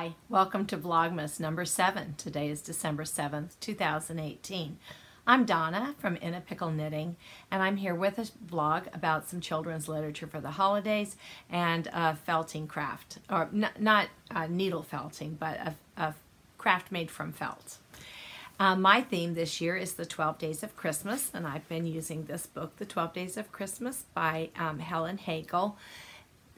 Hi, welcome to Vlogmas number 7. Today is December 7th, 2018. I'm Donna from In a Pickle Knitting, and I'm here with a vlog about some children's literature for the holidays and a felting craft, or not needle felting, but a craft made from felt. My theme this year is the 12 Days of Christmas, and I've been using this book, The 12 Days of Christmas by Helen Hagel,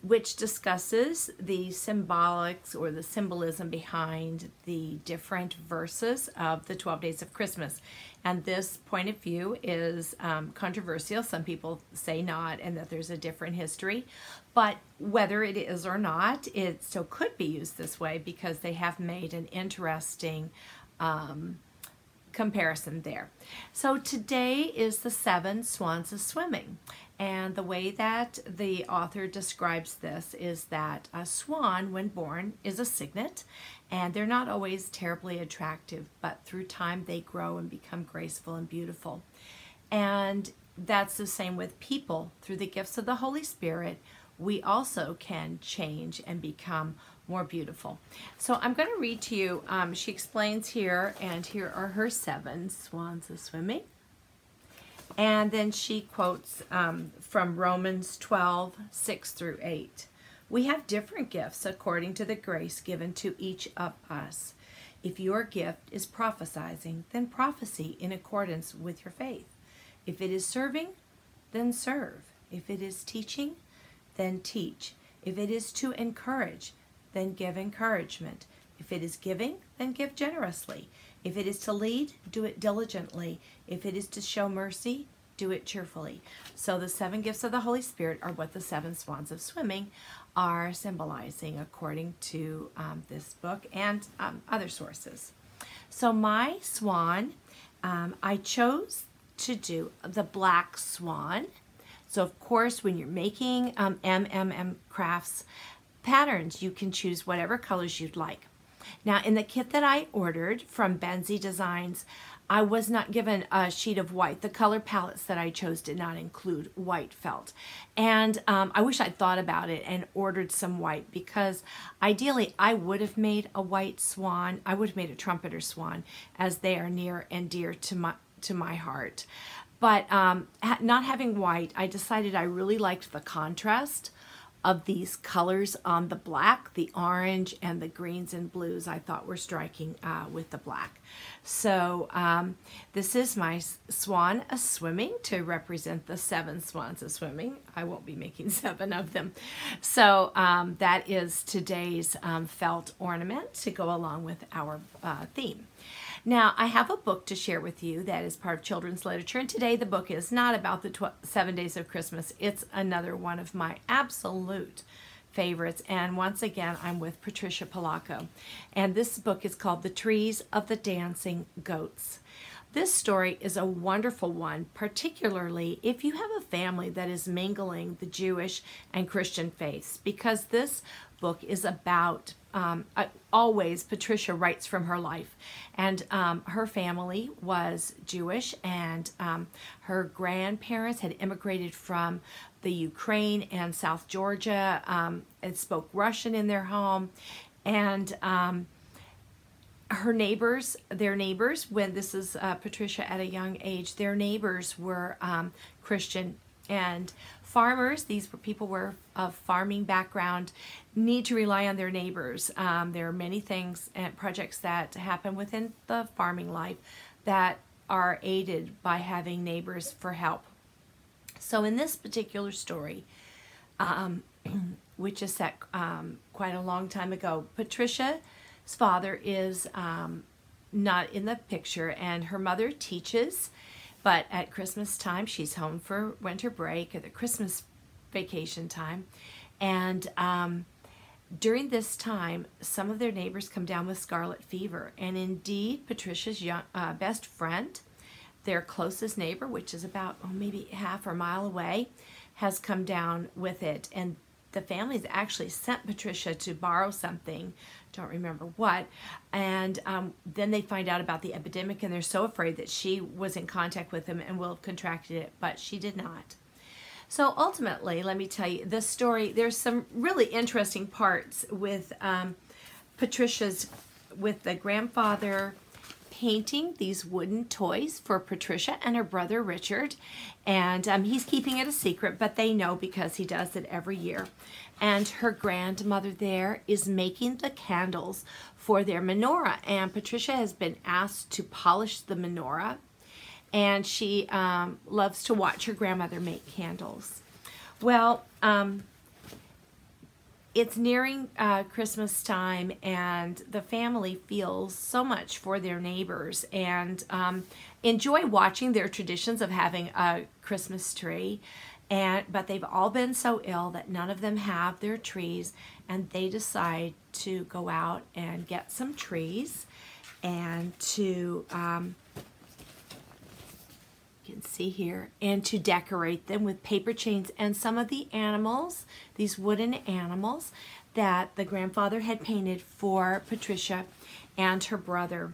which discusses the symbolics or the symbolism behind the different verses of the 12 Days of Christmas. And this point of view is controversial. Some people say not, and that there's a different history. But whether it is or not, it still could be used this way because they have made an interesting comparison there. So today is the 7 swans of swimming. And the way that the author describes this is that a swan, when born, is a cygnet, and they're not always terribly attractive, but through time they grow and become graceful and beautiful. And that's the same with people. Through the gifts of the Holy Spirit, we also can change and become more beautiful. So I'm going to read to you, she explains here, and here are her 7 swans of swimming. And then she quotes from Romans 12:6 through 8. We have different gifts according to the grace given to each of us. If your gift is prophesying, then prophesy in accordance with your faith. If it is serving, then serve. If it is teaching, then teach. If it is to encourage, then give encouragement. If it is giving, then give generously. If it is to lead, do it diligently. If it is to show mercy, do it cheerfully. So the 7 gifts of the Holy Spirit are what the 7 swans of swimming are symbolizing according to this book and other sources. So my swan, I chose to do the black swan. So of course when you're making crafts patterns, you can choose whatever colors you'd like. Now, in the kit that I ordered from Benzie Designs, I was not given a sheet of white. The color palettes that I chose did not include white felt. And I wish I'd thought about it and ordered some white, because ideally I would have made a white swan. I would have made a trumpeter swan, as they are near and dear to my heart. But not having white, I decided I really liked the contrast of these colors on the black. The orange and the greens and blues I thought were striking with the black. So this is my swan a swimming to represent the 7 swans a swimming. I won't be making 7 of them. So that is today's felt ornament to go along with our theme. Now, I have a book to share with you that is part of children's literature, and today the book is not about the 7 Days of Christmas. It's another one of my absolute favorites, and once again, I'm with Patricia Polacco, and this book is called The Trees of the Dancing Goats. This story is a wonderful one, particularly if you have a family that is mingling the Jewish and Christian faiths, because this book is about, always Patricia writes from her life, and her family was Jewish, and her grandparents had immigrated from the Ukraine and South Georgia and spoke Russian in their home, and her neighbors, their neighbors, when this is Patricia at a young age, their neighbors were Christian, and farmers, these were people were of farming background, need to rely on their neighbors. There are many things and projects that happen within the farming life that are aided by having neighbors for help. So in this particular story, which is set quite a long time ago, Patricia's father is not in the picture, and her mother teaches, but at Christmas time she's home for winter break or the Christmas vacation time, and during this time some of their neighbors come down with scarlet fever, and indeed Patricia's best friend, their closest neighbor, which is about maybe half a mile away, has come down with it, and the family's actually sent Patricia to borrow something, don't remember what, and then they find out about the epidemic, and they're so afraid that she was in contact with them and will have contracted it, but she did not. So ultimately, let me tell you, this story, there's some really interesting parts with Patricia's with the grandfather painting these wooden toys for Patricia and her brother Richard, and he's keeping it a secret, but they know because he does it every year. And her grandmother there is making the candles for their menorah, and Patricia has been asked to polish the menorah, and she loves to watch her grandmother make candles. Well, it's nearing Christmas time, and the family feels so much for their neighbors and enjoy watching their traditions of having a Christmas tree. But they've all been so ill that none of them have their trees, and they decide to go out and get some trees and to you can see here, and to decorate them with paper chains and some of the animals, these wooden animals that the grandfather had painted for Patricia and her brother.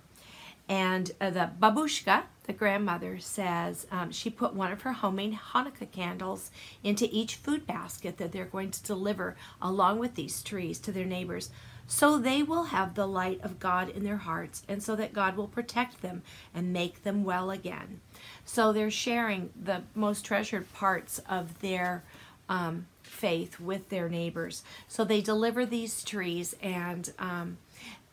And the babushka, the grandmother, says she put one of her homemade Hanukkah candles into each food basket that they're going to deliver along with these trees to their neighbors, so they will have the light of God in their hearts, and so that God will protect them and make them well again. So they're sharing the most treasured parts of their faith with their neighbors. So they deliver these trees, and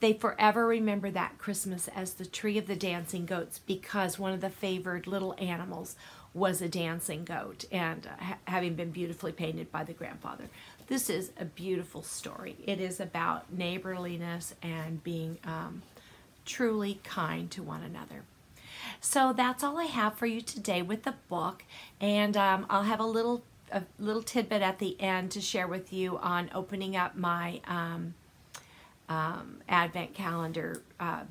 they forever remember that Christmas as the tree of the dancing goats, because one of the favored little animals was a dancing goat, and having been beautifully painted by the grandfather. This is a beautiful story. It is about neighborliness and being truly kind to one another. So that's all I have for you today with the book, and I'll have a little tidbit at the end to share with you on opening up my Advent calendar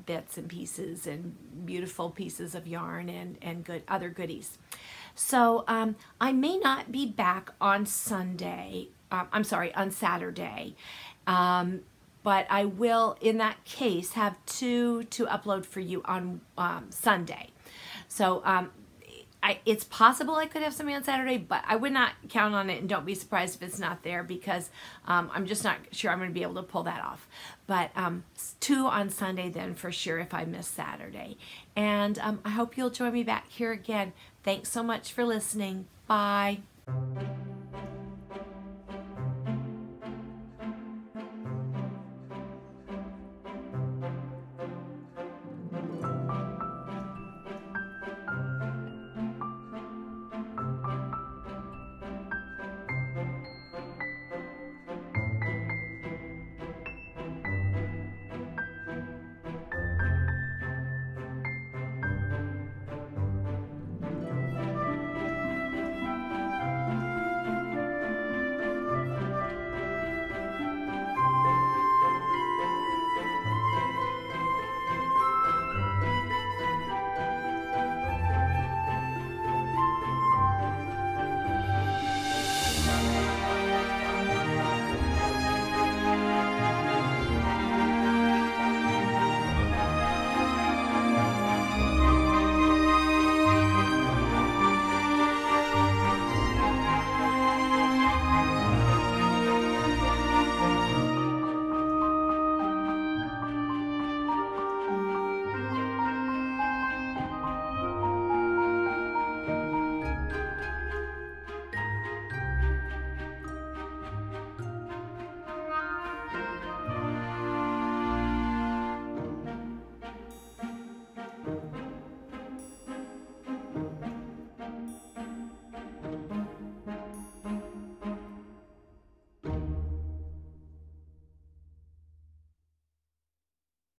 bits and pieces and beautiful pieces of yarn and other goodies. So I may not be back on Sunday. I'm sorry, on Saturday. But I will, in that case, have two to upload for you on Sunday. So it's possible I could have something on Saturday, but I would not count on it, and don't be surprised if it's not there, because I'm just not sure I'm going to be able to pull that off. But 2 on Sunday then for sure if I miss Saturday. And I hope you'll join me back here again. Thanks so much for listening. Bye.